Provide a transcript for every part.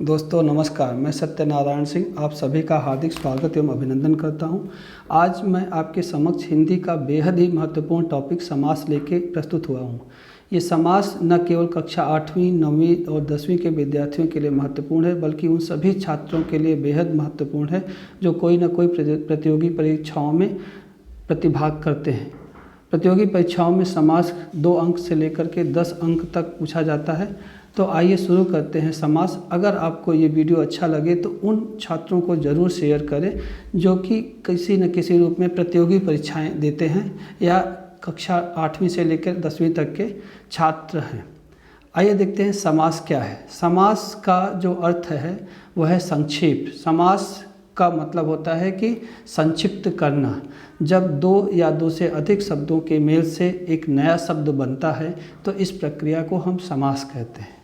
दोस्तों नमस्कार, मैं सत्यनारायण सिंह आप सभी का हार्दिक स्वागत एवं अभिनंदन करता हूं। आज मैं आपके समक्ष हिंदी का बेहद ही महत्वपूर्ण टॉपिक समास लेके प्रस्तुत हुआ हूं। ये समास न केवल कक्षा 8वीं, 9वीं और 10वीं के विद्यार्थियों के लिए महत्वपूर्ण है, बल्कि उन सभी छात्रों के लिए बेहद महत्वपूर्ण है जो कोई न कोई प्रतियोगी परीक्षाओं में प्रतिभाग करते हैं। प्रतियोगी परीक्षाओं में समास 2 अंक से लेकर के 10 अंक तक पूछा जाता है। तो आइए शुरू करते हैं समास। अगर आपको ये वीडियो अच्छा लगे तो उन छात्रों को ज़रूर शेयर करें जो कि किसी न किसी रूप में प्रतियोगी परीक्षाएं देते हैं या कक्षा 8वीं से लेकर 10वीं तक के छात्र हैं। आइए देखते हैं समास क्या है। समास का जो अर्थ है वह है संक्षेप। समास का मतलब होता है कि संक्षिप्त करना। जब 2 या 2 से अधिक शब्दों के मेल से एक नया शब्द बनता है तो इस प्रक्रिया को हम समास कहते हैं।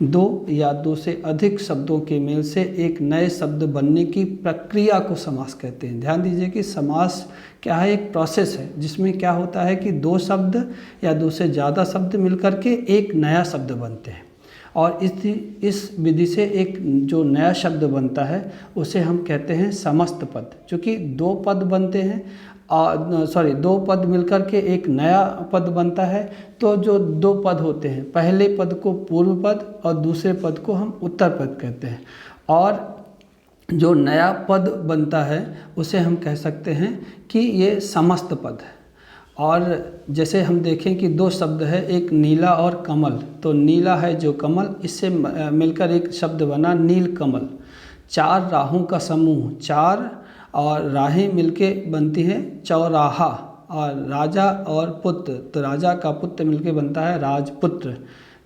2 या 2 से अधिक शब्दों के मेल से एक नए शब्द बनने की प्रक्रिया को समास कहते हैं। ध्यान दीजिए कि समास क्या है, एक प्रोसेस है जिसमें क्या होता है कि 2 शब्द या 2 से ज़्यादा शब्द मिलकर के एक नया शब्द बनते हैं और इस विधि से एक जो नया शब्द बनता है उसे हम कहते हैं समस्त पद। चूँकि 2 पद बनते हैं 2 पद मिलकर के एक नया पद बनता है, तो जो 2 पद होते हैं, पहले पद को पूर्व पद और दूसरे पद को हम उत्तर पद कहते हैं, और जो नया पद बनता है उसे हम कह सकते हैं कि ये समस्त पद है। और जैसे हम देखें कि 2 शब्द है, एक नीला और कमल, तो नीला है जो कमल, इससे मिलकर एक शब्द बना नील कमल। 4 राहों का समूह, 4 और राहें मिलके बनती हैं चौराहा, और राजा और पुत्र, तो राजा का पुत्र मिलके बनता है राजपुत्र।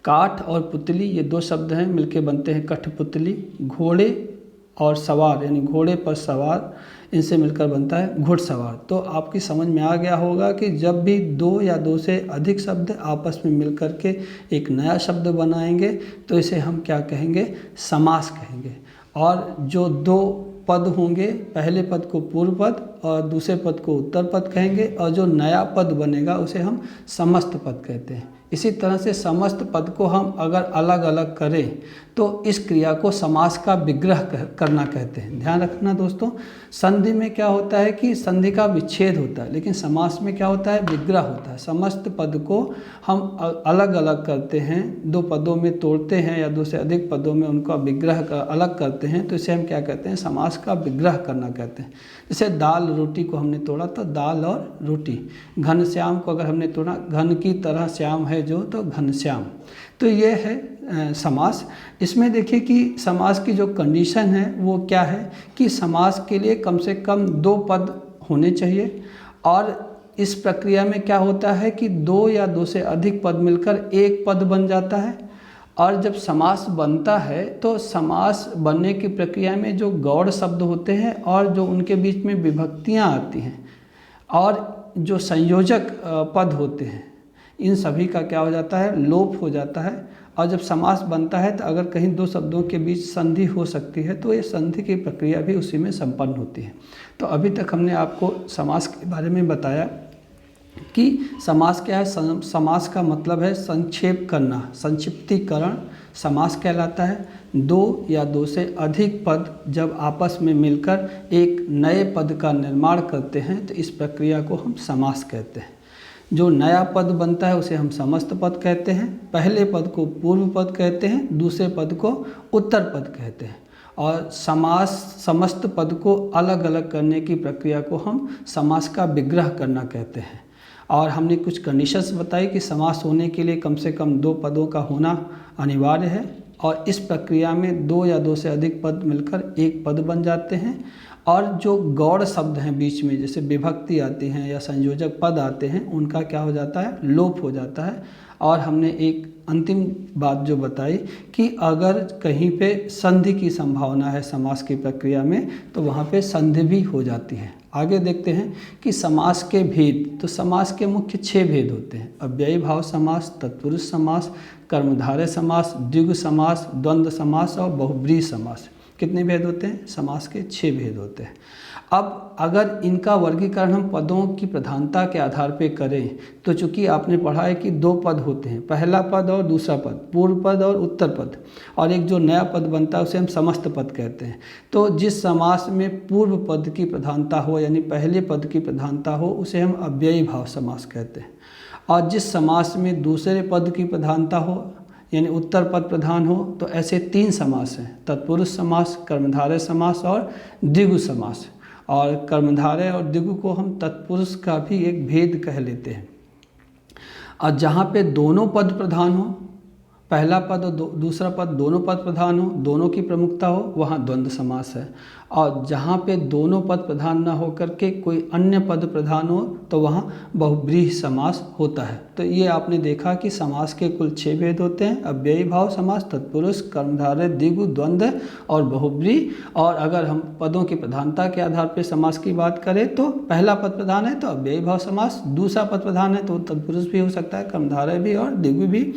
काठ और पुतली, ये 2 शब्द हैं, मिलके बनते हैं कठपुतली। घोड़े और सवार यानी घोड़े पर सवार, इनसे मिलकर बनता है घुड़सवार। तो आपकी समझ में आ गया होगा कि जब भी 2 या 2 से अधिक शब्द आपस में मिलकर के एक नया शब्द बनाएंगे तो इसे हम क्या कहेंगे, समास कहेंगे। और जो 2 पद होंगे, पहले पद को पूर्व पद और दूसरे पद को उत्तर पद कहेंगे, और जो नया पद बनेगा उसे हम समस्त पद कहते हैं। इसी तरह से समस्त पद को हम अगर अलग अलग करें तो इस क्रिया को समास का विग्रह करना कहते हैं। ध्यान रखना दोस्तों, संधि में क्या होता है कि संधि का विच्छेद होता है, लेकिन समास में क्या होता है, विग्रह होता है। समस्त पद को हम अलग अलग करते हैं, 2 पदों में तोड़ते हैं या 2 से अधिक पदों में उनका विग्रह अलग करते हैं, तो इसे हम क्या कहते हैं, समास का विग्रह करना कहते हैं। जैसे दाल रोटी को हमने तोड़ा तो दाल और रोटी। घनश्याम को अगर हमने तोड़ा, घन की तरह श्याम है जो, तो घनश्याम। तो ये है समास। इसमें देखिए कि समास की जो कंडीशन है वो क्या है कि समास के लिए कम से कम 2 पद होने चाहिए, और इस प्रक्रिया में क्या होता है कि 2 या 2 से अधिक पद मिलकर एक पद बन जाता है। और जब समास बनता है तो समास बनने की प्रक्रिया में जो गौड़ शब्द होते हैं और जो उनके बीच में विभक्तियाँ आती हैं और जो संयोजक पद होते हैं, इन सभी का क्या हो जाता है, लोप हो जाता है। और जब समास बनता है तो अगर कहीं 2 शब्दों के बीच संधि हो सकती है तो ये संधि की प्रक्रिया भी उसी में संपन्न होती है। तो अभी तक हमने आपको समास के बारे में बताया कि समास क्या है। समास का मतलब है संक्षेप करना, संक्षिप्तीकरण समास कहलाता है। 2 या 2 से अधिक पद जब आपस में मिलकर एक नए पद का निर्माण करते हैं तो इस प्रक्रिया को हम समास कहते हैं। जो नया पद बनता है उसे हम समस्त पद कहते हैं। पहले पद को पूर्व पद कहते हैं, दूसरे पद को उत्तर पद कहते हैं, और समस्त पद को अलग अलग करने की प्रक्रिया को हम समास का विग्रह करना कहते हैं। और हमने कुछ कंडीशंस बताई कि समास होने के लिए कम से कम 2 पदों का होना अनिवार्य है, और इस प्रक्रिया में 2 या 2 से अधिक पद मिलकर एक पद बन जाते हैं। और जो गौड़ शब्द हैं बीच में, जैसे विभक्ति आती हैं या संयोजक पद आते हैं, उनका क्या हो जाता है, लोप हो जाता है। और हमने एक अंतिम बात जो बताई कि अगर कहीं पे संधि की संभावना है समास की प्रक्रिया में तो वहाँ पे संधि भी हो जाती है। आगे देखते हैं कि समास के भेद। तो समास के मुख्य 6 भेद होते हैं: अव्ययी भाव समास, तत्पुरुष समास, कर्मधारय समास, द्विगु समास, द्वंद्व समास और बहुब्रीहि समास। कितने भेद होते हैं? समास के 6 भेद होते हैं। अब अगर इनका वर्गीकरण हम पदों की प्रधानता के आधार पे करें तो चूंकि आपने पढ़ा है कि 2 पद होते हैं, पहला पद और दूसरा पद, पूर्व पद और उत्तर पद, और एक जो नया पद बनता है उसे हम समस्त पद कहते हैं। तो जिस समास में पूर्व पद की प्रधानता हो यानी पहले पद की प्रधानता हो उसे हम अव्ययी भाव समास कहते हैं, और जिस समास में दूसरे पद की प्रधानता हो यानी उत्तर पद प्रधान हो तो ऐसे 3 समास हैं, तत्पुरुष समास, कर्मधारय समास और द्विगु समास। और कर्मधारय और द्विगु को हम तत्पुरुष का भी एक भेद कह लेते हैं। और जहाँ पे दोनों पद प्रधान हो, पहला पद और दूसरा पद दोनों पद प्रधान हो, दोनों की प्रमुखता हो, वहाँ द्वंद्व समास है। और जहाँ पे दोनों पद प्रधान न होकर के कोई अन्य पद प्रधान हो तो वहाँ बहुब्रीहि समास होता है। तो ये आपने देखा कि समास के कुल 6 भेद होते हैं, अव्ययी भाव समास, तत्पुरुष, कर्मधारय, द्विगु, द्वंद्व और बहुब्रीहि। और अगर हम पदों की प्रधानता के आधार पर समास की बात करें तो पहला पद प्रधान है तो अव्ययी भाव समास, दूसरा पद प्रधान है तो तत्पुरुष भी हो सकता है, कर्मधारय भी और द्विगु भी,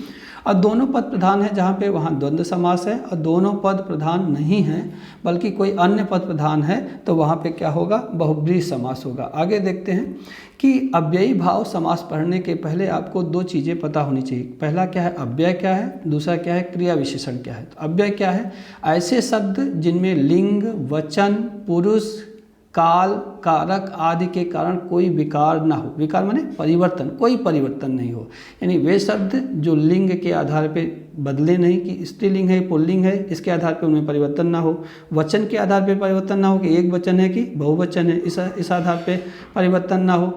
और दोनों पद प्रधान है जहाँ पे वहाँ द्वंद्व समास है, और दोनों पद प्रधान नहीं हैं बल्कि कोई अन्य पद प्रधान है तो वहाँ पे क्या होगा? बहुब्रीहि समास होगा। आगे देखते हैं कि अव्ययी भाव समास पढ़ने के पहले आपको 2 चीज़ें पता होनी चाहिए। पहला क्या है? अव्यय क्या है, दूसरा क्या है? क्रिया विशेषण क्या है। तो अव्यय क्या है? ऐसे शब्द जिनमें लिंग, वचन, पुरुष, काल, कारक आदि के कारण कोई विकार ना हो। विकार माने परिवर्तन, कोई परिवर्तन नहीं हो, यानी वे शब्द जो लिंग के आधार पे बदले नहीं कि स्त्रीलिंग है पुल्लिंग है इसके आधार पे उनमें परिवर्तन ना हो, वचन के आधार पे परिवर्तन ना हो कि एक वचन है कि बहुवचन है इस आधार पे परिवर्तन ना हो,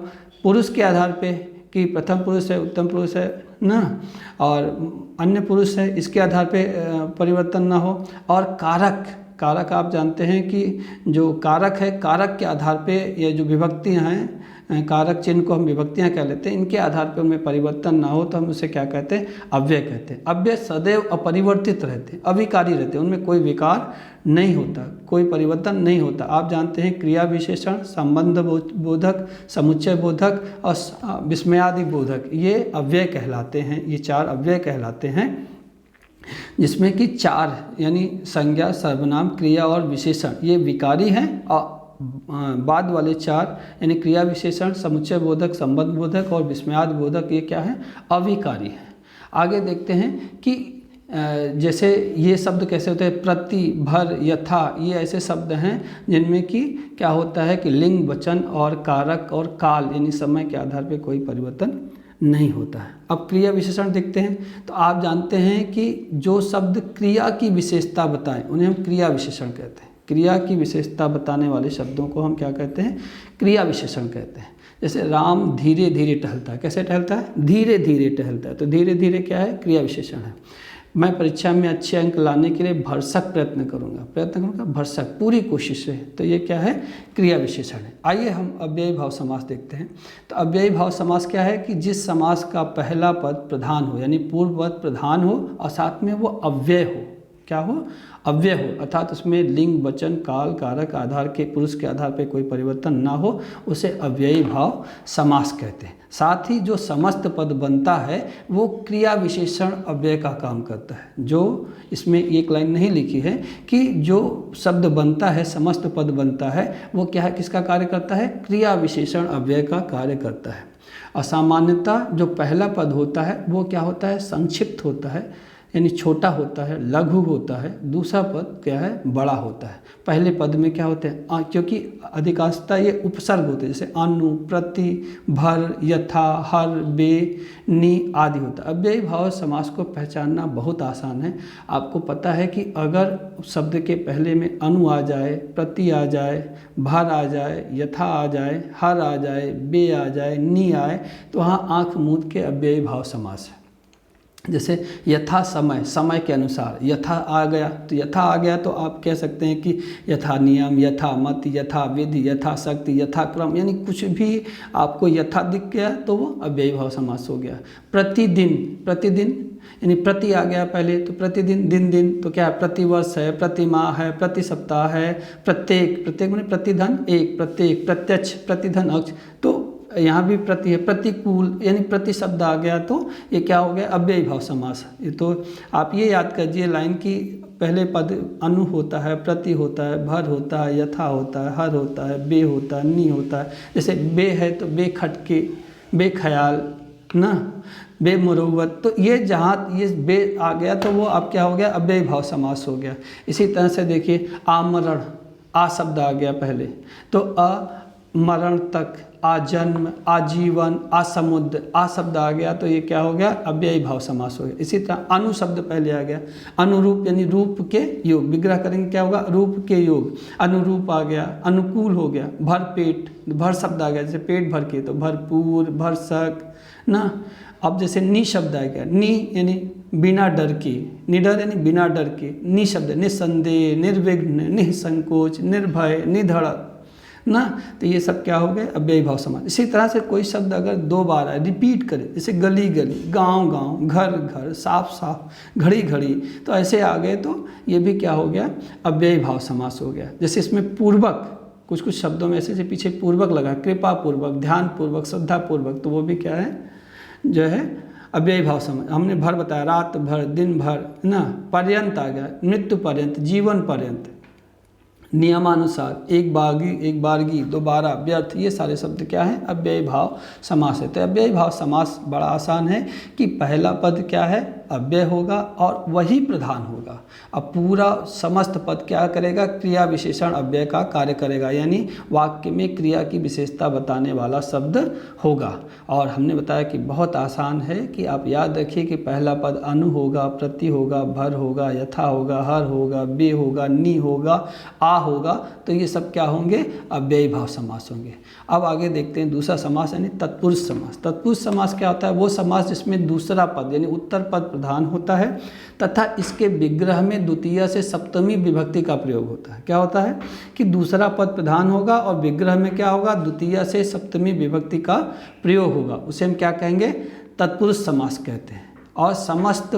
पुरुष के आधार पे कि प्रथम पुरुष है उत्तम पुरुष है ना और अन्य पुरुष है इसके आधार पे परिवर्तन ना हो, और कारक आप जानते हैं कि जो कारक है कारक के आधार पे ये जो विभक्तियां हैं कारक चिन्ह को हम विभक्तियां कह लेते हैं, इनके आधार पे उनमें परिवर्तन ना हो तो हम उसे क्या कहते हैं? अव्यय कहते हैं। अव्यय सदैव अपरिवर्तित रहते हैं, अविकारी रहते हैं, उनमें कोई विकार नहीं होता, कोई परिवर्तन नहीं होता। आप जानते हैं क्रिया विशेषण, संबंध बोधक, समुच्चय बोधक और विस्मयादि बोधक ये अव्यय कहलाते हैं, ये 4 अव्यय कहलाते हैं, जिसमें कि 4 यानी संज्ञा, सर्वनाम, क्रिया और विशेषण ये विकारी हैं, और बाद वाले 4 यानी क्रिया विशेषण, समुच्चय बोधक, संबंध बोधक और विस्मयादि बोधक ये क्या है? अविकारी है। आगे देखते हैं कि जैसे ये शब्द कैसे होते हैं? प्रति, भर, यथा ये ऐसे शब्द हैं जिनमें कि क्या होता है कि लिंग, वचन और कारक और काल यानी समय के आधार पर कोई परिवर्तन नहीं होता है। अब क्रिया विशेषण देखते हैं तो आप जानते हैं कि जो शब्द क्रिया की विशेषता बताएं उन्हें हम क्रिया विशेषण कहते हैं। क्रिया की विशेषता बताने वाले शब्दों को हम क्या कहते हैं? क्रिया विशेषण कहते हैं। जैसे राम धीरे धीरे टहलता है, कैसे टहलता है? धीरे धीरे टहलता है, तो धीरे धीरे क्या है? क्रिया विशेषण है। मैं परीक्षा में अच्छे अंक लाने के लिए भरसक प्रयत्न करूंगा, भरसक पूरी कोशिश से, तो ये क्या है? क्रिया विशेषण है। आइए हम अव्ययी भाव समास देखते हैं। तो अव्ययी भाव समास क्या है कि जिस समास का पहला पद प्रधान हो यानी पूर्व पद प्रधान हो और साथ में वो अव्यय हो, क्या हो? अव्यय हो, अर्थात उसमें लिंग, वचन, काल, कारक आधार के पुरुष के आधार पर कोई परिवर्तन ना हो, उसे अव्ययी भाव समास कहते हैं। साथ ही जो समस्त पद बनता है वो क्रिया विशेषण अव्यय का काम करता है। जो इसमें एक लाइन नहीं लिखी है कि जो शब्द बनता है, समस्त पद बनता है, वो क्या है? किसका कार्य करता है? क्रिया विशेषण अव्यय का कार्य करता है। असामान्यता जो पहला पद होता है वो क्या होता है? संक्षिप्त होता है यानी छोटा होता है, लघु होता है। दूसरा पद क्या है? बड़ा होता है। पहले पद में क्या होते हैं? क्योंकि अधिकांशतः ये उपसर्ग होते हैं, जैसे अनु, प्रति, भर, यथा, हर, बे, नि आदि होता है। अव्ययी भाव समास को पहचानना बहुत आसान है। आपको पता है कि अगर शब्द के पहले में अनु आ जाए, प्रति आ जाए, भर आ जाए, यथा आ जाए, हर आ जाए, बे आ जाए, नि आए, तो वहाँ आँख मूंद के अव्ययी भाव समास है। जैसे यथा समय, समय के अनुसार यथा आ गया, तो यथा आ गया तो आप कह सकते हैं कि यथा नियम, यथा मत, यथा विधि, यथा शक्ति, यथा क्रम, यानी कुछ भी आपको यथा दिख गया तो वो अव्ययी भाव समास हो गया। प्रतिदिन, प्रतिदिन यानी प्रति आ गया पहले, तो प्रतिदिन, दिन दिन तो क्या है? प्रतिवर्ष है, प्रति माह है, प्रति सप्ताह है, प्रत्येक, प्रत्येक माने प्रतिधन एक, प्रत्येक, प्रत्यक्ष, प्रतिधन अक्ष, तो यहाँ भी प्रति है, प्रतिकूल यानी प्रति शब्द आ गया तो ये क्या हो गया, अव्ययी भाव समास। ये तो आप ये याद कीजिए लाइन की पहले पद अनु होता है, प्रति होता है, भर होता है, यथा होता है, हर होता है, बे होता है, नी होता है। जैसे बे है तो बेखटके, बेख्याल ना, बेमुरव्वत, तो ये जहाँ ये बे आ गया तो वो अब क्या हो गया, अव्ययी भाव समास हो गया। इसी तरह से देखिए आमरण, आ शब्द आ गया पहले तो अमरण तक, आजन्म, आजीवन, आसमुद्र, आ शब्द आ गया तो ये क्या हो गया, अव्ययी भाव समास हो गया। इसी तरह अनु शब्द पहले आ गया, अनुरूप यानी रूप के योग, विग्रह करेंगे क्या होगा, रूप के योग, अनुरूप आ गया, अनुकूल हो गया, भरपेट, भर शब्द आ गया, जैसे पेट भर के तो भरपूर, भरसक ना। अब जैसे नी शब्द आ गया, नी यानी बिना डर के, निडर यानी बिना डर के, नी शब्द निसंदेह, निर्विघ्न, निसंकोच, निर्भय, निधड़क ना, तो ये सब क्या हो गए, अव्ययी भाव समास। इसी तरह से कोई शब्द अगर दो बार आए, रिपीट करे, जैसे गली गली, गांव गांव, घर घर, साफ साफ, घड़ी घड़ी, तो ऐसे आ गए तो ये भी क्या हो गया, अव्ययी भाव समास हो गया। जैसे इसमें पूर्वक, कुछ कुछ शब्दों में ऐसे पीछे पूर्वक लगा, कृपा पूर्वक, ध्यान पूर्वक, श्रद्धा पूर्वक, तो वो भी क्या है, जो है अव्ययी भाव समास। हमने भर बताया, रात भर, दिन भर ना, पर्यंत आ गया, मृत्यु पर्यंत, जीवन पर्यंत, नियमानुसार, एक बारगी, दोबारा, व्यर्थ, ये सारे शब्द क्या हैं, अव्ययी भाव समास है। तो अव्ययी भाव समास बड़ा आसान है कि पहला पद क्या है, अव्यय होगा और वही प्रधान होगा। अब पूरा समस्त पद क्या करेगा, क्रिया विशेषण अव्यय का कार्य करेगा, यानी वाक्य में क्रिया की विशेषता बताने वाला शब्द होगा। और हमने बताया कि बहुत आसान है कि आप याद रखिए कि पहला पद अनु होगा, प्रति होगा, भर होगा, यथा होगा, हर होगा, बे होगा, नी होगा, आ होगा, तो ये सब क्या होंगे, अव्ययी भाव समास होंगे। अब आगे देखते हैं दूसरा समास यानी तत्पुरुष समास। तत्पुरुष समास क्या होता है, वो समास जिसमें दूसरा पद यानी उत्तर पद प्रधान होता है तथा इसके विग्रह में द्वितीय से सप्तमी विभक्ति का प्रयोग होता है। क्या होता है कि दूसरा पद प्रधान होगा और विग्रह में क्या होगा, द्वितीय से सप्तमी विभक्ति का प्रयोग होगा, उसे हम क्या कहेंगे, तत्पुरुष समास कहते हैं। और समस्त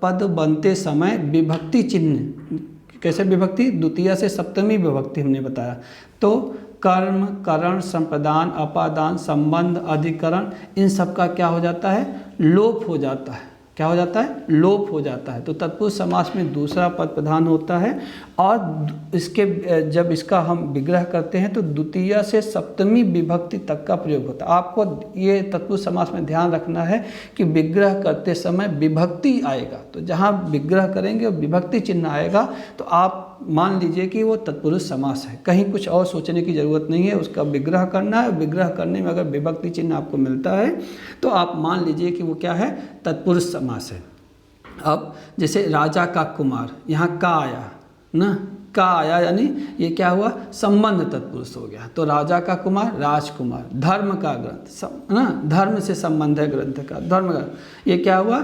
पद बनते समय विभक्ति चिन्ह, कैसे विभक्ति, द्वितीय से सप्तमी विभक्ति हमने बताया, तो कर्म, करण, संप्रदान, अपादान, संबंध, अधिकरण, इन सब का क्या हो जाता है, लोप हो जाता है। क्या हो जाता है, लोप हो जाता है। तो तत्पुरुष समास में दूसरा पद प्रधान होता है और इसके जब इसका हम विग्रह करते हैं तो द्वितीय से सप्तमी विभक्ति तक का प्रयोग होता है। आपको ये तत्पुरुष समास में ध्यान रखना है कि विग्रह करते समय विभक्ति आएगा, तो जहाँ विग्रह करेंगे और विभक्ति चिन्ह आएगा तो आप मान लीजिए कि वो तत्पुरुष समास है, कहीं कुछ और सोचने की ज़रूरत नहीं है, उसका विग्रह करना है। विग्रह करने में अगर विभक्ति चिन्ह आपको मिलता है तो आप मान लीजिए कि वो क्या है, तत्पुरुष समास है। अब जैसे राजा का कुमार, यहाँ का आया ना, का आया यानी ये क्या हुआ, संबंध तत्पुरुष हो गया, तो राजा का कुमार, राजकुमार। धर्म का ग्रंथ ना, धर्म से संबंध है ग्रंथ का, धर्म का, ये क्या हुआ,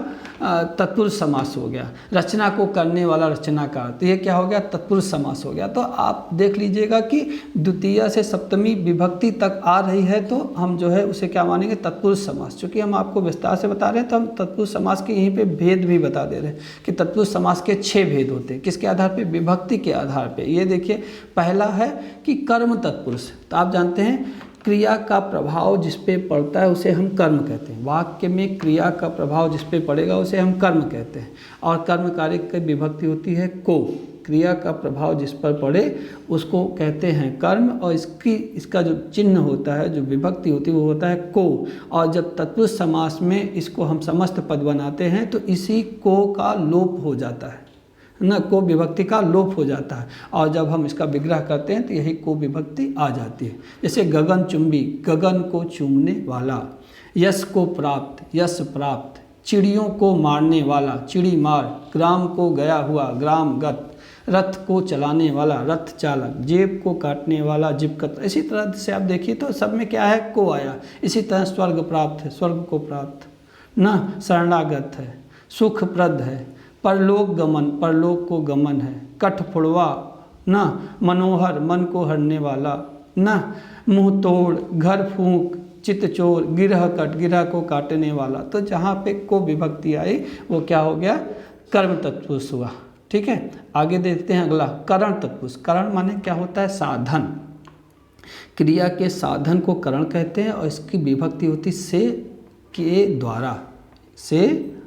तत्पुरुष समास हो गया। रचना को करने वाला, रचनाकार, तो ये क्या हो गया, तत्पुरुष समास हो गया। तो आप देख लीजिएगा कि द्वितीय से सप्तमी विभक्ति तक आ रही है तो हम जो है उसे क्या मानेंगे, तत्पुरुष समास। चूँकि हम आपको विस्तार से बता रहे हैं तो हम तत्पुरुष समास के यहीं पे भेद भी बता दे रहे हैं कि तत्पुरुष समास के 6 भेद होते हैं। किसके आधार पर, विभक्ति के आधार पे। ये देखिए, पहला है कि कर्म तत्पुरुष, तो आप जानते हैं क्रिया का प्रभाव जिस पे पड़ता है उसे हम कर्म कहते हैं। वाक्य में क्रिया का प्रभाव जिस पे पड़ेगा उसे हम कर्म कहते हैं। और कर्म कार्य की विभक्ति होती है को, क्रिया का प्रभाव जिस पर पड़े उसको कहते हैं कर्म, और इसका जो चिन्ह होता है, जो विभक्ति होती है वो होता है को। और जब तत्पुरुष समास में इसको हम समस्त पद बनाते हैं तो इसी को का लोप हो जाता है ना, को विभक्ति का लोप हो जाता है। और जब हम इसका विग्रह करते हैं तो यही को विभक्ति आ जाती है। जैसे गगन चुंबी, गगन को चूमने वाला। यश को प्राप्त, यश प्राप्त। चिड़ियों को मारने वाला, चिड़ी मार। ग्राम को गया हुआ, ग्रामगत। रथ को चलाने वाला, रथ चालक। जेब को काटने वाला, जिबकत। इसी तरह से आप देखिए तो सब में क्या है, को आया। इसी तरह स्वर्ग प्राप्त है, स्वर्ग को प्राप्त ना, शरणागत है, सुखप्रद है। परलोक गमन, परलोक को गमन है। कठफुड़वा ना, मनोहर, मन को हरने वाला ना। मुंह तोड़, घर फूंक, चितचोर। गिरह कट, गिरह को काटने वाला। तो जहाँ पे को विभक्ति आई वो क्या हो गया, कर्म तत्पुरुष हुआ। ठीक है, आगे देखते हैं अगला, करण तत्पुरुष। करण माने क्या होता है, साधन। क्रिया के साधन को करण कहते हैं और इसकी विभक्ति होती से के द्वारा, से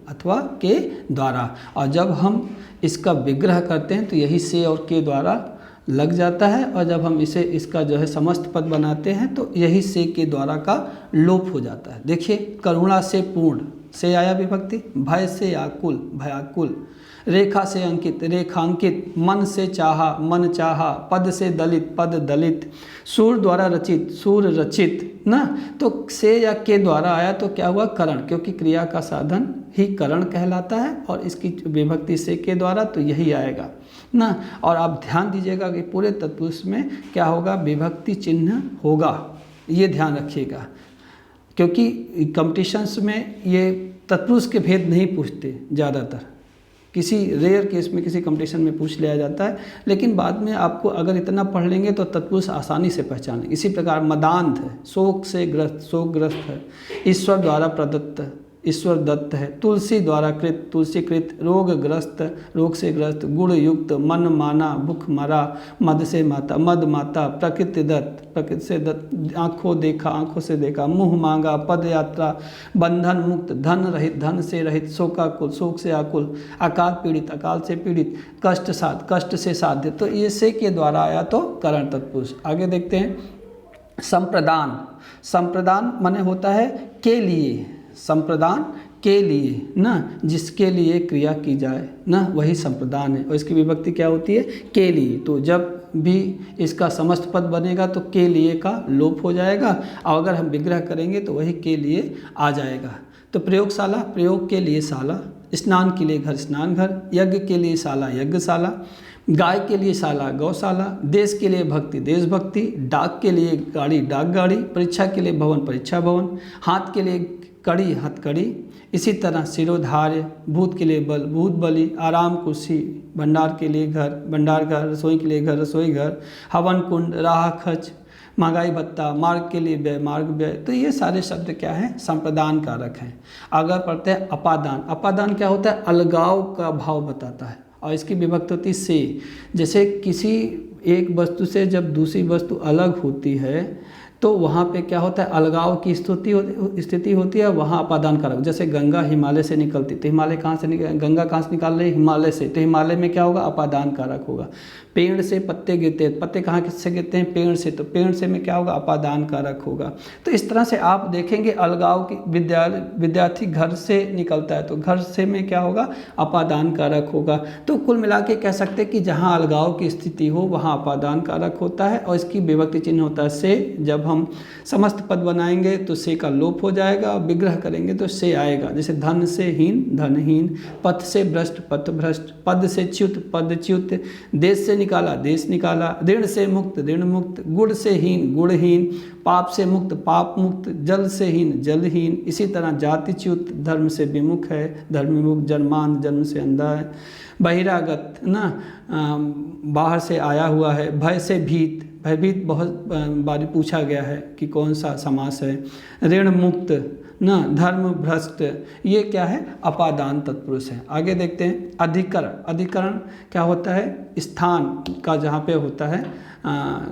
अथवा के द्वारा। और जब हम इसका विग्रह करते हैं तो यही से और के द्वारा लग जाता है, और जब हम इसे इसका जो है समस्त पद बनाते हैं तो यही से के द्वारा का लोप हो जाता है। देखिए, करुणा से पूर्ण, से आया विभक्ति, भय से आकुल, भयाकुल, रेखा से अंकित, रेखांकित, मन से चाहा, मन चाहा, पद से दलित, पद दलित, सूर द्वारा रचित, सूर रचित ना। तो से या के द्वारा आया तो क्या हुआ, करण, क्योंकि क्रिया का साधन ही करण कहलाता है और इसकी विभक्ति से के द्वारा तो यही आएगा ना। और आप ध्यान दीजिएगा कि पूरे तत्पुरुष में क्या होगा, विभक्ति चिन्ह होगा, ये ध्यान रखिएगा, क्योंकि कंपटीशंस में ये तत्पुरुष के भेद नहीं पूछते ज़्यादातर, किसी रेयर केस में किसी कंपटीशन में पूछ लिया जाता है, लेकिन बाद में आपको अगर इतना पढ़ लेंगे तो तत्पुरुष आसानी से पहचानें। इसी प्रकार मदांध है, शोक से ग्रस्त, शोकग्रस्त है, ईश्वर द्वारा प्रदत्त, ईश्वर दत्त है, तुलसी द्वारा कृत, तुलसीकृत, रोगग्रस्त, रोग से ग्रस्त, गुण युक्त, मन माना, भूख मरा, मद से माता, मद माता, प्रकृति दत्त, प्रकृति से दत्त, आँखों देखा, आँखों से देखा, मुँह मांगा, पद यात्रा, बंधन मुक्त, धन रहित, धन से रहित, शोकाकुल, शोक से आकुल, अकाल पीड़ित, अकाल से पीड़ित, कष्ट साध, कष्ट से साध्य। तो ये से के द्वारा आया तो करण तत्पुरुष। आगे देखते हैं, संप्रदान, संप्रदान माने होता है के लिए, संप्रदान के लिए ना, जिसके लिए क्रिया की जाए ना, वही संप्रदान है। और इसकी विभक्ति क्या होती है, के लिए। तो जब भी इसका समस्त पद बनेगा तो के लिए का लोप हो जाएगा, और अगर हम विग्रह करेंगे तो वही के लिए आ जाएगा। तो प्रयोगशाला, प्रयोग के लिए शाला, स्नान के लिए घर, स्नान घर, यज्ञ के लिए शाला, यज्ञशाला, गाय के लिए शाला, गौशाला, देश के लिए भक्ति, देशभक्ति, डाक के लिए गाड़ी, डाक गाड़ी, परीक्षा के लिए भवन, परीक्षा भवन, हाथ के लिए कड़ी, हथकड़ी। इसी तरह सिरोधार्य, भूत के लिए बल, भूत बलि, आराम कुर्सी, भंडार के लिए घर, भंडार घर, रसोई के लिए घर, रसोई घर, हवन कुंड, राह खच, महंगाई भत्ता, मार्ग के लिए व्यय, मार्ग व्यय। तो ये सारे शब्द क्या हैं, संप्रदान कारक हैं। अगर पढ़ते हैं अपादान, अपादान क्या होता है, अलगाव का भाव बताता है, और इसकी विभक्ति होती से। जैसे किसी एक वस्तु से जब दूसरी वस्तु अलग होती है तो वहाँ पे क्या होता है, अलगाव की स्थिति होती है, वहाँ अपादान कारक। जैसे गंगा हिमालय से निकलती, तो हिमालय कहाँ से गंगा कहाँ से निकाल रही है, हिमालय से, तो हिमालय में क्या होगा, अपादान कारक होगा। पेड़ से पत्ते गिरते हैं, पत्ते कहाँ से गिरते हैं, पेड़ से, तो पेड़ से में क्या होगा, अपादान कारक होगा। तो इस तरह से आप देखेंगे अलगाव की, विद्यार्थी घर से निकलता है तो घर से में क्या होगा, अपादान कारक होगा। तो कुल मिला के कह सकते हैं कि जहाँ अलगाव की स्थिति हो वहाँ अपादान कारक होता है, और इसकी विभक्ति चिन्ह होता है से। जब हम समस्त पद बनाएंगे तो से का लोप हो जाएगा, विग्रह करेंगे तो से आएगा। जैसे धन से हीन, धनहीन, पथ से भ्रष्ट, पथ भ्रष्ट, पद से च्युत, पद च्युत, देश से निकाला, देश निकाला, ऋण से मुक्त, ऋण मुक्त, गुण से हीन, गुणहीन, पाप से मुक्त, पाप मुक्त, जल से हीन, जलहीन। इसी तरह जाति च्युत, धर्म से विमुख है, धर्म विमुख, जन्मान, जन्म से अंधा है, बहिरागत ना, बाहर से आया हुआ है, भय से भीत, भयभीत बहुत बारी पूछा गया है कि कौन सा समास है, ऋण मुक्त ना, धर्म भ्रष्ट, ये क्या है, अपादान तत्पुरुष है। आगे देखते हैं अधिकरण, अधिकरण क्या होता है, स्थान का जहाँ पे होता है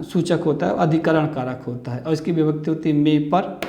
सूचक होता है, अधिकरण कारक होता है, और इसकी विभक्ति होती है में पर,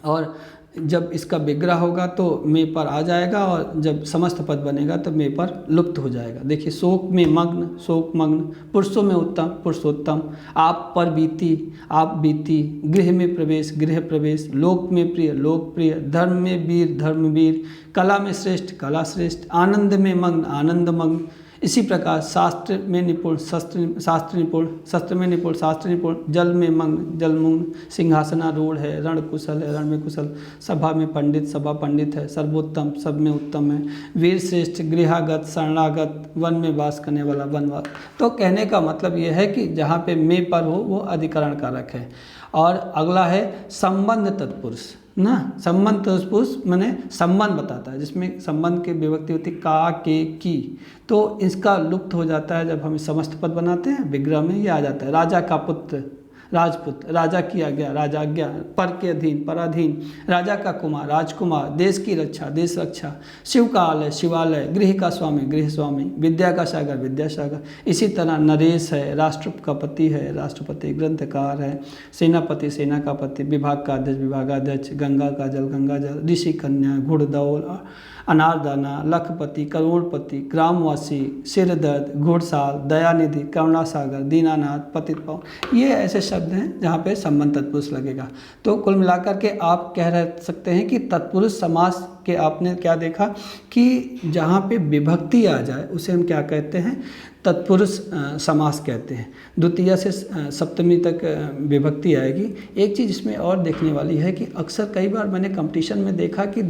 और जब इसका विग्रह होगा तो में पर आ जाएगा, और जब समस्त पद बनेगा तो में पर लुप्त हो जाएगा। देखिए, शोक में मग्न, शोक मग्न, पुरुषों में उत्तम, पुरुषोत्तम, आप पर बीती, आप बीती, गृह में प्रवेश, गृह प्रवेश, लोक में प्रिय, लोकप्रिय, धर्म में वीर, धर्मवीर, कला में श्रेष्ठ, कला श्रेष्ठ, आनंद में मग्न, आनंद मग्न। इसी प्रकार शास्त्र में निपुण, शास्त्र निपुण, शस्त्र में निपुण, शास्त्र निपुण, जल में मग्न, जलमग्न, सिंहासनारूढ़ है, रण कुशल है, रण में कुशल, सभा में पंडित, सभा पंडित है, सर्वोत्तम, सब में उत्तम है, वीर श्रेष्ठ, गृहागत, शरणागत, वन में वास करने वाला, वनवास। तो कहने का मतलब यह है कि जहाँ पे में पर हो वो अधिकरण कारक है। और अगला है संबंध तत्पुरुष ना, संबंध तत्पुरुष माने संबंध बताता है, जिसमें संबंध की विभक्ति होती है का, के, की। तो इसका लुप्त हो जाता है जब हम समस्त पद बनाते हैं, विग्रह में ये आ जाता है। राजा का पुत्र, राजपुत्र, राजा की आज्ञा, राजाज्ञा, पर के अधीन, पराधीन, राजा का कुमार, राजकुमार, देश की रक्षा, देश रक्षा, शिव का आलय, शिवालय, गृह का स्वामी, गृह स्वामी, विद्या का सागर, विद्यासागर। इसी तरह नरेश है, राष्ट्र का पति है, राष्ट्रपति, ग्रंथकार है, सेनापति, सेना का पति, विभाग का अध्यक्ष, विभागाध्यक्ष, गंगा का जल, गंगा जल, ऋषि कन्या, घुड़दौड़, अनारदाना, लखपति, करोड़पति, ग्रामवासी, सिरदर्द, घुड़साल, दयानिधि, करुणासागर, दीनानाथ, पतित पावन। ये ऐसे शब्द हैं जहाँ पे संबंध तत्पुरुष लगेगा। तो कुल मिलाकर के आप कह रह सकते हैं कि तत्पुरुष समास के आपने क्या देखा कि जहाँ पे विभक्ति आ जाए उसे हम क्या कहते हैं, तत्पुरुष समास कहते हैं। द्वितीय से सप्तमी तक विभक्ति आएगी। एक चीज़ इसमें और देखने वाली है कि अक्सर कई बार मैंने कंपटीशन में देखा कि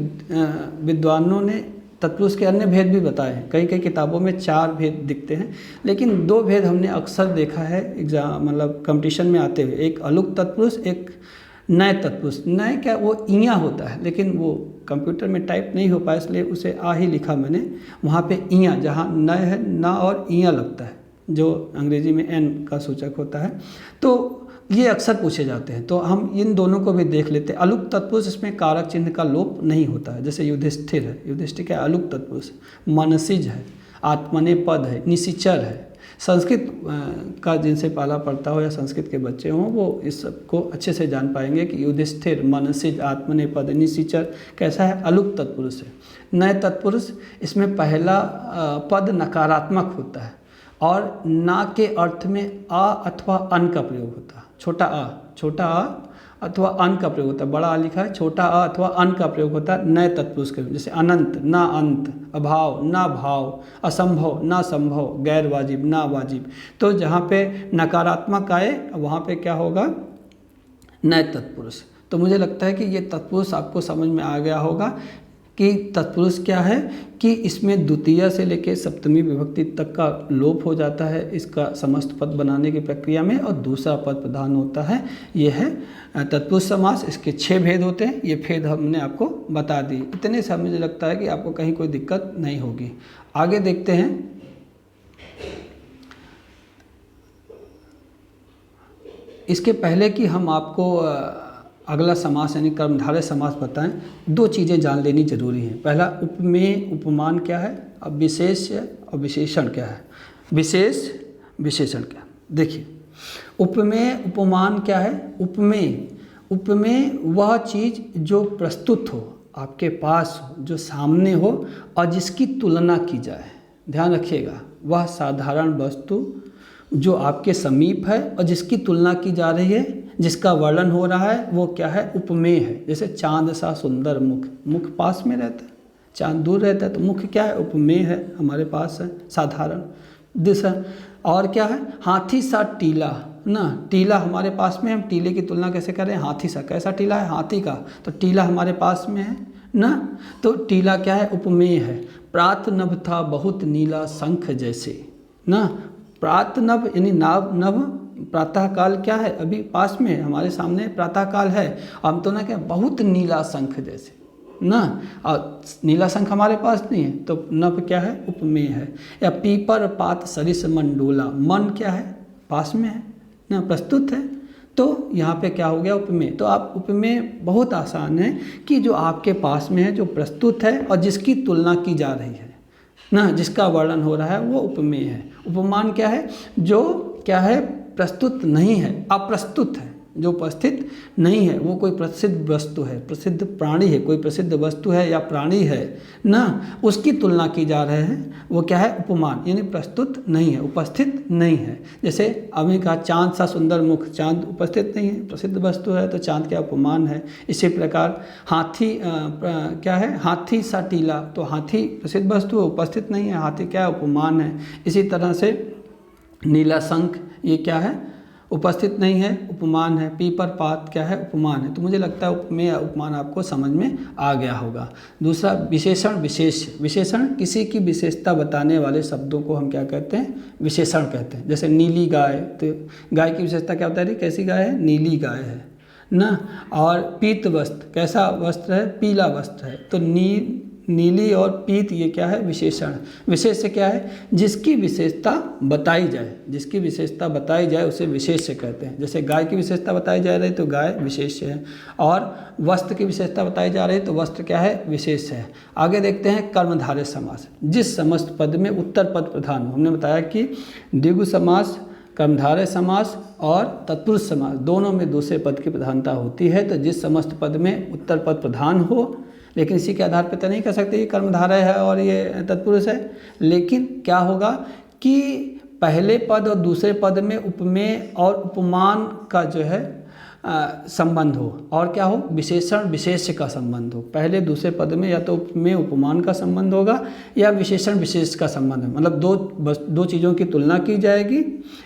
विद्वानों ने तत्पुरुष के अन्य भेद भी बताए हैं। कई कई किताबों में 4 भेद दिखते हैं, लेकिन 2 भेद हमने अक्सर देखा है एग्जाम मतलब कंपटीशन में आते हुए। एक अलुक तत्पुरुष, एक नए तत्पुरुष। नए क्या, वो इया होता है, लेकिन वो कंप्यूटर में टाइप नहीं हो पाया इसलिए उसे आ ही लिखा मैंने। वहाँ पे इया, जहाँ नए है ना और इया लगता है, जो अंग्रेजी में एन का सूचक होता है। तो ये अक्सर पूछे जाते हैं, तो हम इन दोनों को भी देख लेते हैं। अलुक तत्पुरुष, इसमें कारक चिन्ह का लोप नहीं होता है। जैसे युधिष्ठिर है, युधिष्ठिर क्या अलुक तत्पुरुष। मनसिज है, आत्मनेपद है, निशिचर है। संस्कृत का जिनसे पाला पड़ता हो या संस्कृत के बच्चे हों वो इस को अच्छे से जान पाएंगे कि युधिष्ठिर, मनसिज, आत्मनेपद, निशिचर कैसा है, अलुक तत्पुरुष है। नए तत्पुरुष, इसमें पहला पद नकारात्मक होता है और ना के अर्थ में आ अथवा अन का प्रयोग होता है। छोटा आ अथवा अन का प्रयोग होता है। बड़ा आ लिखा है, छोटा आ अथवा अन का प्रयोग होता है नए तत्पुरुष के। जैसे अनंत, ना अंत, अभाव, ना भाव, असंभव, ना संभव, गैर वाजिब, ना वाजिब। तो जहाँ पे नकारात्मक आए वहाँ पे क्या होगा, नए तत्पुरुष। तो मुझे लगता है कि ये तत्पुरुष आपको समझ में आ गया होगा कि तत्पुरुष क्या है, कि इसमें द्वितीय से लेकर सप्तमी विभक्ति तक का लोप हो जाता है इसका समस्त पद बनाने की प्रक्रिया में, और दूसरा पद प्रधान होता है। ये है तत्पुरुष समास। इसके 6 भेद होते हैं। ये भेद हमने आपको बता दी। इतने से मुझे लगता है कि आपको कहीं कोई दिक्कत नहीं होगी। आगे देखते हैं। इसके पहले कि हम आपको अगला समास यानी कर्मधारय समास बताएं, 2 चीज़ें जान लेनी जरूरी हैं। पहला, उपमेय उपमान क्या है, अब विशेष और विशेषण क्या है। विशेष विशेषण क्या, देखिए उपमेय उपमान क्या है। उपमेय वह चीज़ जो प्रस्तुत हो, आपके पास हो, जो सामने हो और जिसकी तुलना की जाए। ध्यान रखिएगा, वह साधारण वस्तु जो आपके समीप है और जिसकी तुलना की जा रही है, जिसका वर्णन हो रहा है, वो क्या है, उपमेय है। जैसे चांद सा सुंदर मुख, मुख पास में रहता है, चांद दूर रहता है, तो मुख क्या है, उपमेय है, हमारे पास है, साधारण दिशा। और क्या है, हाथी सा टीला ना, टीला हमारे पास में, हम टीले की तुलना कैसे करें, हाथी सा। कैसा टीला है, हाथी का, तो टीला हमारे पास में है ना, तो टीला क्या है, उपमेय है। प्रात नभ था बहुत नीला शंख जैसे ना, प्रात नभ यानी नाभ, नभ प्रातः काल क्या है, अभी पास में है, हमारे सामने प्रातः काल है। हम तो ना क्या, बहुत नीला शंख जैसे ना, और नीला शंख हमारे पास नहीं है, तो नभ क्या है, उपमेय है। या पीपर पात सरिस मंडोला, मन क्या है, पास में है ना, प्रस्तुत है, तो यहाँ पे क्या हो गया, उपमेय। तो आप उपमेय बहुत आसान है कि जो आपके पास में है, जो प्रस्तुत है और जिसकी तुलना की जा रही है ना, जिसका वर्णन हो रहा है, वो उपमेय है। उपमान क्या है, जो क्या है, प्रस्तुत नहीं है, अप्रस्तुत है, जो उपस्थित नहीं है, वो कोई प्रसिद्ध वस्तु है, प्रसिद्ध प्राणी है, कोई प्रसिद्ध वस्तु है या प्राणी है ना, उसकी तुलना की जा रहे हैं, वो क्या है, उपमान, यानी प्रस्तुत नहीं है, उपस्थित नहीं है। जैसे अभी का चांद सा सुंदर मुख, चांद उपस्थित नहीं है, प्रसिद्ध वस्तु है, तो चांद क्या उपमान है। इसी प्रकार हाथी क्या है, हाथी सा टीला, तो हाथी प्रसिद्ध वस्तु है, उपस्थित नहीं है, हाथी क्या है, उपमान है। इसी तरह से नीला शंख, ये क्या है, उपस्थित नहीं है, उपमान है। पीपर पात क्या है, उपमान है। तो मुझे लगता है उपमेय उपमान आपको समझ में आ गया होगा। दूसरा, विशेषण विशेष। विशेषण किसी की विशेषता बताने वाले शब्दों को हम क्या कहते हैं, विशेषण कहते हैं। जैसे नीली गाय, तो गाय की विशेषता क्या होता है, कैसी गाय है, नीली गाय है ना। और पीत वस्त्र, कैसा वस्त्र है, पीला वस्त्र है, तो नीली और पीत ये क्या है, विशेषण। विशेष्य क्या है, जिसकी विशेषता बताई जाए, जिसकी विशेषता बताई जाए उसे विशेष्य कहते हैं। जैसे गाय की विशेषता बताई जा रही तो गाय विशेष्य है, और वस्त्र की विशेषता बताई जा रही तो वस्त्र क्या है, विशेष्य है। आगे देखते हैं कर्मधारय समास। जिस समस्त पद में उत्तर पद प्रधान हो, हमने बताया कि द्विगु समास, कर्मधारय समास और तत्पुरुष समास दोनों में दूसरे पद की प्रधानता होती है। तो जिस समस्त पद में उत्तर पद प्रधान हो, लेकिन इसी के आधार पर तो नहीं कह सकते ये कर्मधारय है और ये तत्पुरुष है, लेकिन क्या होगा कि पहले पद और दूसरे पद में उपमेय और उपमान का जो है संबंध हो, और क्या हो, विशेषण विशेष्य का संबंध हो। पहले दूसरे पद में या तो उपमेय उपमान का संबंध होगा या विशेषण विशेष का संबंध है, मतलब दो चीज़ों की तुलना की जाएगी।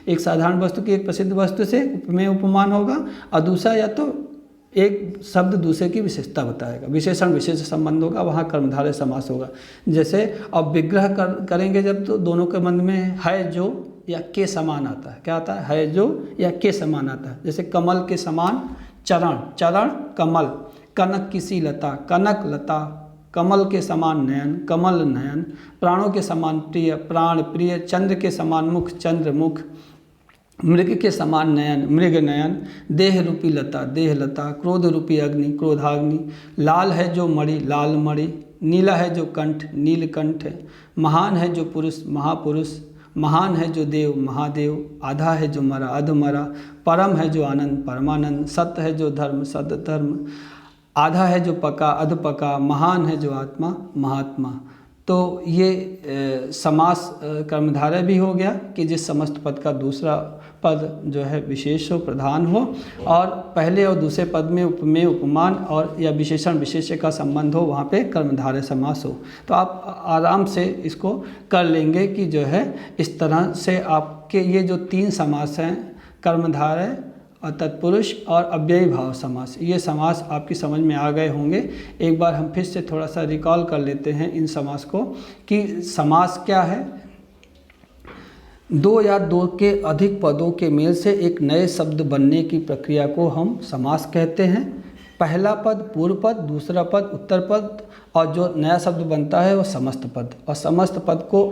एक साधारण वस्तु की एक प्रसिद्ध वस्तु से उपमेय उपमान होगा, और दूसरा या तो एक शब्द दूसरे की विशेषता बताएगा, विशेषण विशेष संबंध होगा, वहाँ कर्मधारय समास होगा। जैसे अब विग्रह करेंगे जब, तो दोनों के मन में है जो या के समान आता है। क्या आता है जो या के समान आता है। जैसे कमल के समान चरण, चरण कमल, कनक की सी लता, कनक लता, कमल के समान नयन, कमल नयन, प्राणों के समान प्रिय, प्राण प्रिय, चंद्र के समान मुख, चंद्र मुख, मृग के समान नयन, मृग नयन, देह रूपी लता, देह लता, क्रोध रूपी अग्नि, क्रोधाग्नि, लाल है जो मणि, लाल मणि, नीला है जो कंठ, नीलकंठ, महान है जो पुरुष, महापुरुष, महान है जो देव, महादेव, आधा है जो मरा, अधमरा, परम है जो आनंद, परमानंद, सत्य है जो धर्म, सत्य धर्म, आधा है जो पका, अध पका, महान है जो आत्मा, महात्मा। तो ये समास कर्मधारय भी हो गया कि जिस समस्त पद का दूसरा पद जो है विशेष हो, प्रधान हो, और पहले और दूसरे पद में उपमेय उपमान और या विशेषण विशेष्य का संबंध हो, वहाँ पे कर्मधारय समास हो। तो आप आराम से इसको कर लेंगे कि जो है इस तरह से आपके ये जो 3 समास हैं, कर्मधारय और तत्पुरुष और अव्ययी भाव समास, ये समास आपकी समझ में आ गए होंगे। एक बार हम फिर से थोड़ा सा रिकॉल कर लेते हैं इन समास को कि समास क्या है। 2 या 2 के अधिक पदों के मेल से एक नए शब्द बनने की प्रक्रिया को हम समास कहते हैं। पहला पद पूर्व पद, दूसरा पद उत्तर पद, और जो नया शब्द बनता है वो समस्त पद, और समस्त पद को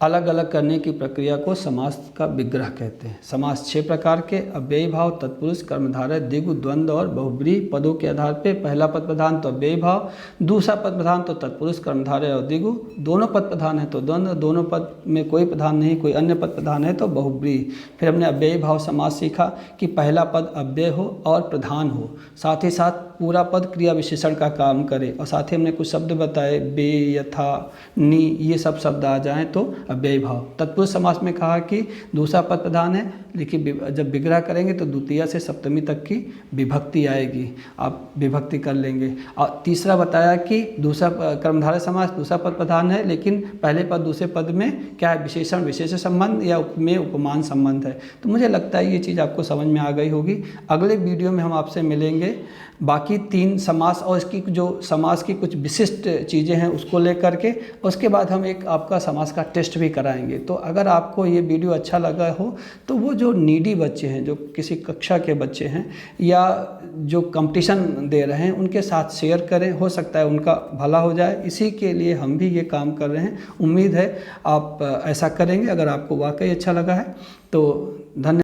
अलग अलग करने की प्रक्रिया को समास का विग्रह कहते हैं। समास 6 प्रकार के, अव्ययी भाव, तत्पुरुष, कर्मधारय, द्विगु, द्वंद्व और बहुब्रीहि पदों के आधार पे पहला पद प्रधान तो अव्ययी भाव, दूसरा पद प्रधान तो तत्पुरुष, कर्मधारय और द्विगु, दोनों पद प्रधान है तो द्वंद्व, दोनों पद में कोई प्रधान नहीं, कोई अन्य पद प्रधान है तो बहुब्रीहि। फिर हमने अव्ययी भाव समास सीखा कि पहला पद अव्यय हो और प्रधान हो, साथ ही साथ पूरा पद क्रिया विशेषण का काम करे, और साथ ही हमने कुछ शब्द बताए, बे, यथा, नी, ये सब शब्द आ जाएं तो अव्ययी भाव। तत्पुरुष समास में कहा कि दूसरा पद प्रधान है, लेकिन जब विग्रह करेंगे तो द्वितीय से सप्तमी तक की विभक्ति आएगी, आप विभक्ति कर लेंगे। और तीसरा बताया कि दूसरा कर्मधारय समास, दूसरा पद प्रधान है लेकिन पहले पद दूसरे पद में क्या है, विशेषण विशेष संबंध या उपमेय उपमान संबंध है। तो मुझे लगता है ये चीज़ आपको समझ में आ गई होगी। अगले वीडियो में हम आपसे मिलेंगे बाकी 3 समास और इसकी जो समास की कुछ विशिष्ट चीज़ें हैं उसको लेकर के, उसके बाद हम एक आपका समास का टेस्ट भी कराएंगे। तो अगर आपको ये वीडियो अच्छा लगा हो तो वो जो नीडी बच्चे हैं, जो किसी कक्षा के बच्चे हैं या जो कंपटीशन दे रहे हैं, उनके साथ शेयर करें, हो सकता है उनका भला हो जाए। इसी के लिए हम भी ये काम कर रहे हैं। उम्मीद है आप ऐसा करेंगे। अगर आपको वाकई अच्छा लगा है तो धन्यवाद।